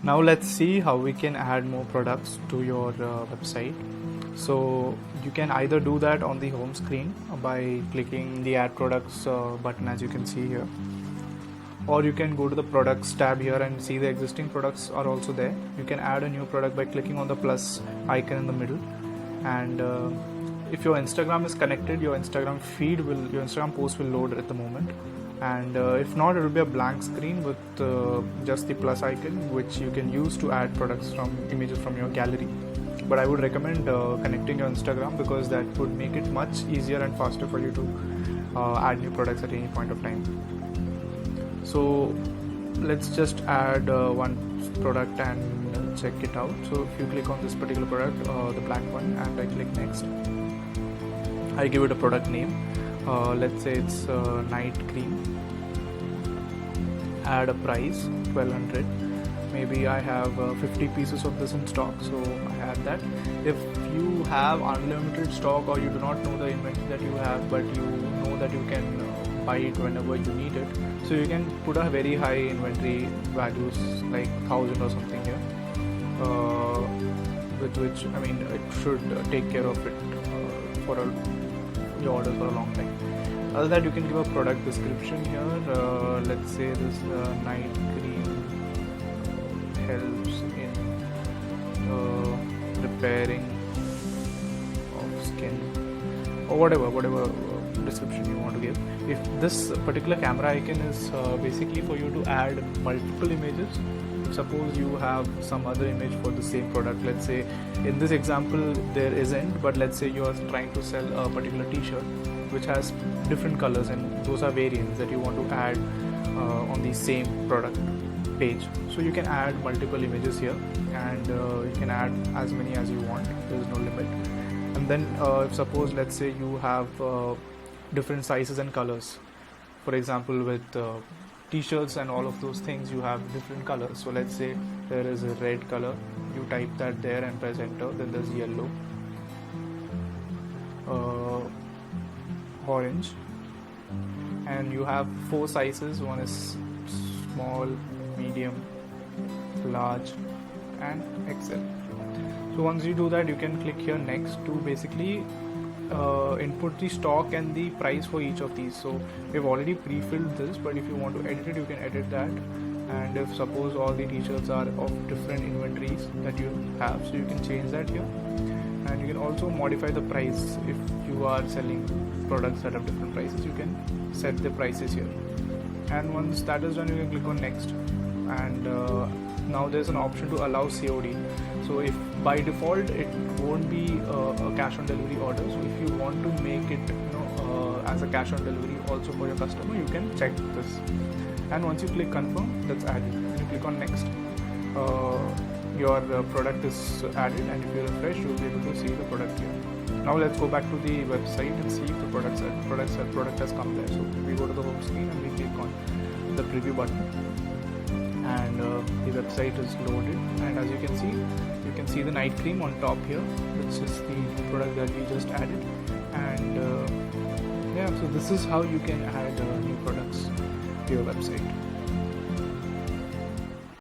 Now let's see how we can add more products to your website. So you can either do that on the home screen by clicking the add products button, as you can see here, or you can go to the products tab here and see the existing products are also there. You can add a new product by clicking on the plus icon in the middle, and if your Instagram is connected, your Instagram post will load at the moment, and if not, it will be a blank screen with just the plus icon, which you can use to add products from images from your gallery. But I would recommend connecting your Instagram, because that would make it much easier and faster for you to add new products at any point of time. So let's just add one product and check it out. So if you click on this particular product, the black one, and I click next, I give it a product name. Let's say it's night cream. Add a price 1200. Maybe I have 50 pieces of this in stock, so I add that. If you have unlimited stock, or you do not know the inventory that you have, but you know that you can buy it whenever you need it, so you can put a very high inventory values like 1000 or something here, with which, I mean, it should take care of it for your order for a long time. Other than that, you can give a product description here. Let's say this night cream helps in repairing of skin, or whatever description you want to give. If this particular camera icon is basically for you to add multiple images. Suppose you have some other image for the same product. Let's say in this example there isn't, but let's say you are trying to sell a particular t-shirt which has different colors, and those are variants that you want to add on the same product page. So you can add multiple images here, and you can add as many as you want. There is no limit. And then if suppose, let's say you have different sizes and colors, for example with t-shirts and all of those things, you have different colors. So let's say there is a red color, you type that there and press enter. Then there's yellow, orange, and you have 4 sizes. One is small, medium, large, and XL. So once you do that, you can click here next to basically input the stock and the price for each of these. So we've already pre-filled this, but if you want to edit it, you can edit that. And if suppose all the t-shirts are of different inventories that you have, so you can change that here. And you can also modify the price. If you are selling products that have different prices, you can set the prices here. And once that is done, you can click on next, and now there's an option to allow COD. So if by default it won't be a cash on delivery order, so if you want to make it as a cash on delivery also for your customer, you can check this. And once you click confirm, that's added, and you click on next, your product is added, and if you refresh, you'll be able to see the product here. Now let's go back to the website and see if the product has come there. So we go to the home screen and we click on the preview button, and the website is loaded. And as you can see the night cream on top here, which is the product that we just added. And yeah, so this is how you can add new products to your website.